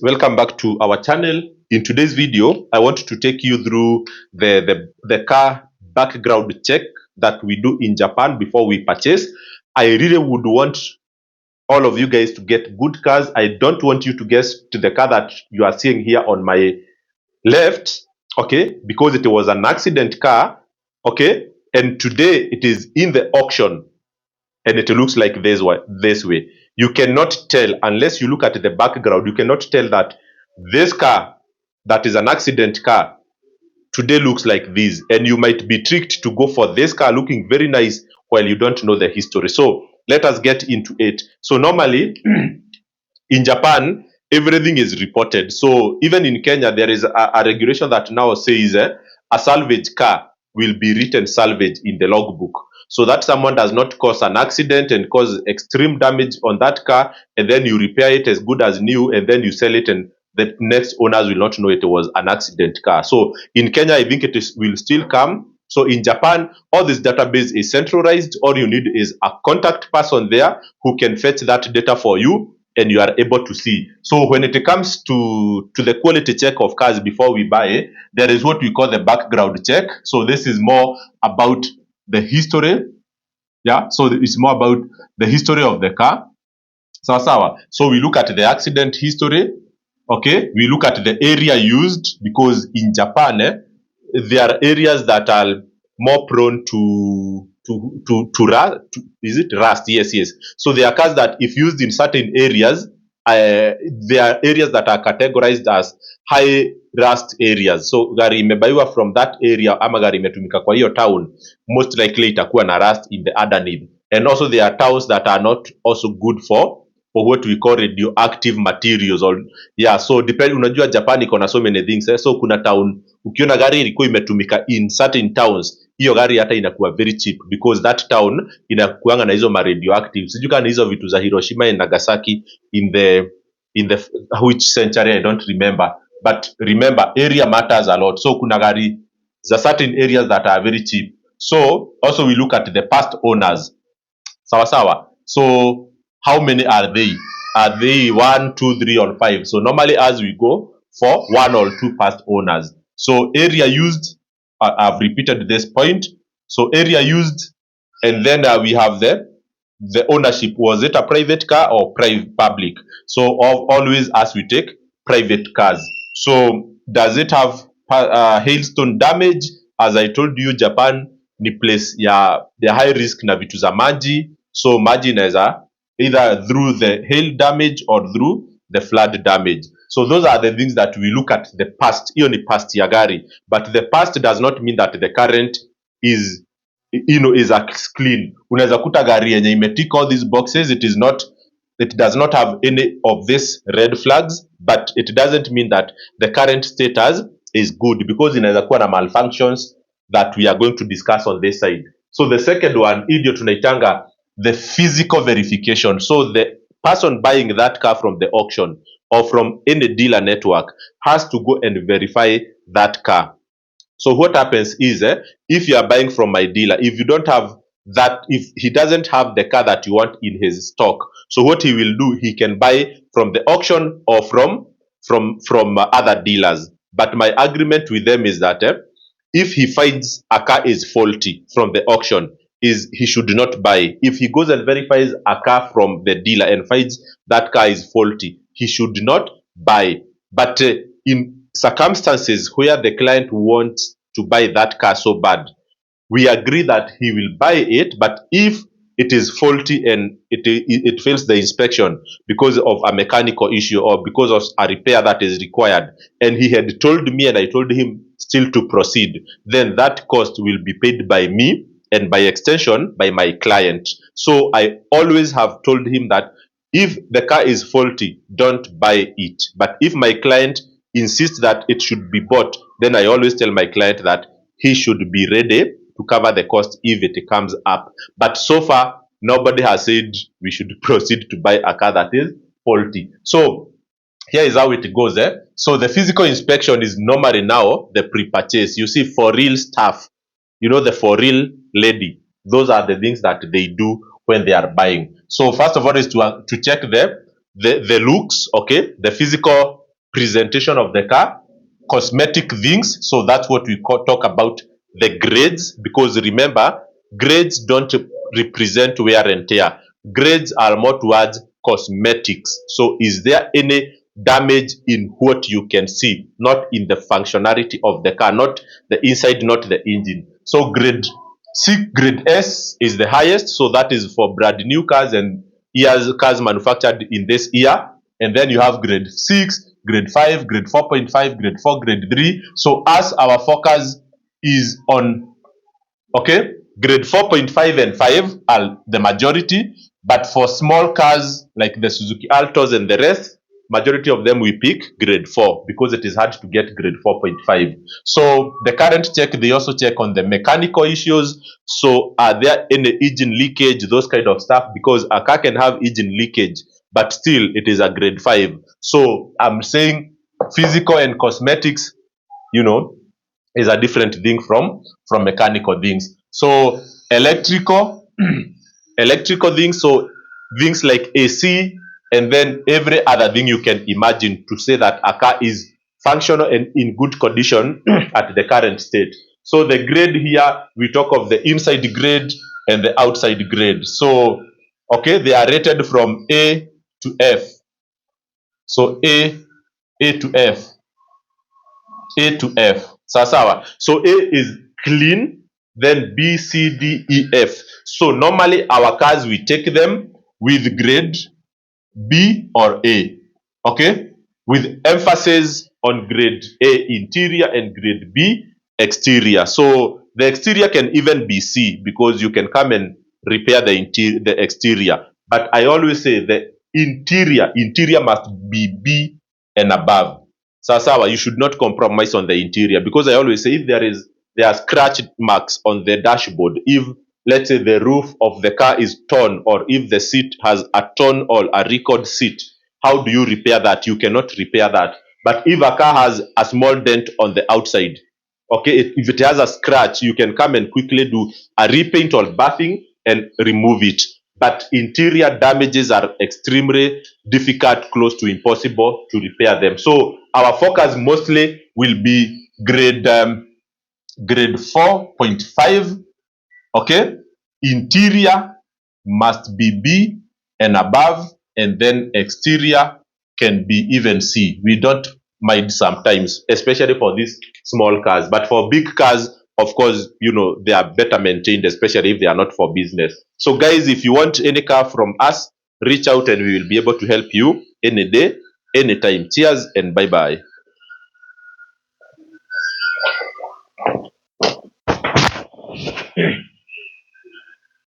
Welcome back to our channel. In today's video, I want to take you through the car background check that we do in Japan before we purchase. I really would want all of you guys to get good cars. I don't want you to guess to the car that you are seeing here on my left, okay, because it was an accident car, okay, and today it is in the auction and it looks like this way. You cannot tell unless you look at the background. You cannot tell that this car that is an accident car today looks like this, and you might be tricked to go for this car looking very nice while you don't know the history. So let us get into it. So normally in Japan, everything is reported. So even in Kenya, there is a regulation that now says a salvage car will be written salvage in the logbook, so that someone does not cause an accident and cause extreme damage on that car, and then you repair it as good as new, and then you sell it, and the next owners will not know it was an accident car. So in Kenya, I think will still come. So in Japan, all this database is centralized. All you need is a contact person there who can fetch that data for you, and you are able to see. So when it comes to the quality check of cars before we buy, there is what we call the background check. So this is more about the history. Yeah, so it's more about the history of the car. So we look at the accident history. Okay, we look at the area used, because in Japan, there are areas that are more prone to rust. Is it rust? Yes, yes. So there are cars that, if used in certain areas, there are areas that are categorized as high rust areas. So gari imebaiwa from that area, ama gari imetumika kwa hiyo town, most likely itakuwa na rust in the underneath. And also there are towns that are not also good for what we call radioactive materials, or yeah. So depend, unajua Japan iko na so many things, so kuna town ukiona gari ilikuwa imetumika in certain towns, hiyo gari hata inakuwa very cheap, because that town inakuanga na hizo ma radioactive, sijui kama hizo vitu za Hiroshima and Nagasaki in the which century I don't remember, but remember area matters a lot. So kuna gari za certain areas that are very cheap. So also we look at the past owners, sawa. So how many are they? Are they 1, 2, 3, or 5? So normally as we go for 1 or 2 past owners. So area used, I've repeated this point. So area used, and then we have the ownership. Was it a private car or public? So always as we take private cars. So does it have hailstone damage? As I told you, Japan ni place ya high risk na vitu za maji. So maji inaweza either through the hail damage or through the flood damage. So those are the things that we look at the past. Hiyo ni past ya gari, but the past does not mean that the current is is clean. Unaweza kuta gari yenye imetick all these boxes, it does not have any of these red flags, but it doesn't mean that the current status is good, because inaweza kuwa na malfunctions that we are going to discuss on this side. So the second one, ndio tunaitanga the physical verification. So the person buying that car from the auction or from any dealer network has to go and verify that car. So what happens is, if you are buying from my dealer, if you don't have that, if he doesn't have the car that you want in his stock, so what he will do, he can buy from the auction or from other dealers. But my agreement with them is that if he finds a car is faulty from the auction, is he should not buy. If he goes and verifies a car from the dealer and finds that car is faulty, he should not buy. But in circumstances where the client wants to buy that car so bad, we agree that he will buy it, but if it is faulty and it fails the inspection because of a mechanical issue or because of a repair that is required, and he had told me and I told him still to proceed, then that cost will be paid by me and by extension by my client. So I always have told him that if the car is faulty, don't buy it. But if my client insists that it should be bought, then I always tell my client that he should be ready to cover the cost if it comes up. But so far, nobody has said we should proceed to buy a car that is faulty. So here is how it goes. So the physical inspection is normally now the pre-purchase. You see, for real stuff, the for real lady, those are the things that they do when they are buying. So first of all is to check the looks, okay, the physical presentation of the car, cosmetic things. So that's what we talk about the grades, because remember, grades don't represent wear and tear. Grades are more towards cosmetics. So is there any damage in what you can see, not in the functionality of the car, not the inside, not the engine? So grade C, grade S is the highest, so that is for brand new cars and years cars manufactured in this year. And then you have grade 6, grade 5, grade 4.5, grade 4, grade 3. So as our focus is on, okay, grade 4.5 and 5 are the majority, but for small cars like the Suzuki Altos and the rest, majority of them we pick grade 4 because it is hard to get grade 4.5. So the current check, they also check on the mechanical issues. So are there any engine leakage, those kind of stuff, because a car can have engine leakage but still it is a grade 5. So I'm saying physical and cosmetics, you know, is a different thing from mechanical things. So electrical electrical things, so things like AC and then every other thing you can imagine to say that a car is functional and in good condition at the current state. So the grade here, we talk of the inside grade and the outside grade. So okay, they are rated from A to F. So A to F, A to F. Sawa. So A is clean, then B, C, D, E, F. So normally our cars, we take them with grade B or A. Okay? With emphasis on grade A interior and grade B exterior. So the exterior can even be C because you can come and repair the exterior. But I always say the interior must be B and above. Sawa, you should not compromise on the interior, because I always say if there are scratch marks on the dashboard, if let's say the roof of the car is torn, or if the seat has a torn or a wrinkled seat, how do you repair that? You cannot repair that. But if a car has a small dent on the outside, okay, if it has a scratch, you can come and quickly do a repaint or bathing and remove it. But interior damages are extremely difficult, close to impossible to repair them. So our focus mostly will be grade 4.5. Okay, interior must be B and above, and then exterior can be even C. We don't mind sometimes, especially for these small cars. But for big cars, of course, you know, they are better maintained, especially if they are not for business. So guys, if you want any car from us, reach out and we will be able to help you any day, anytime. Cheers and bye bye.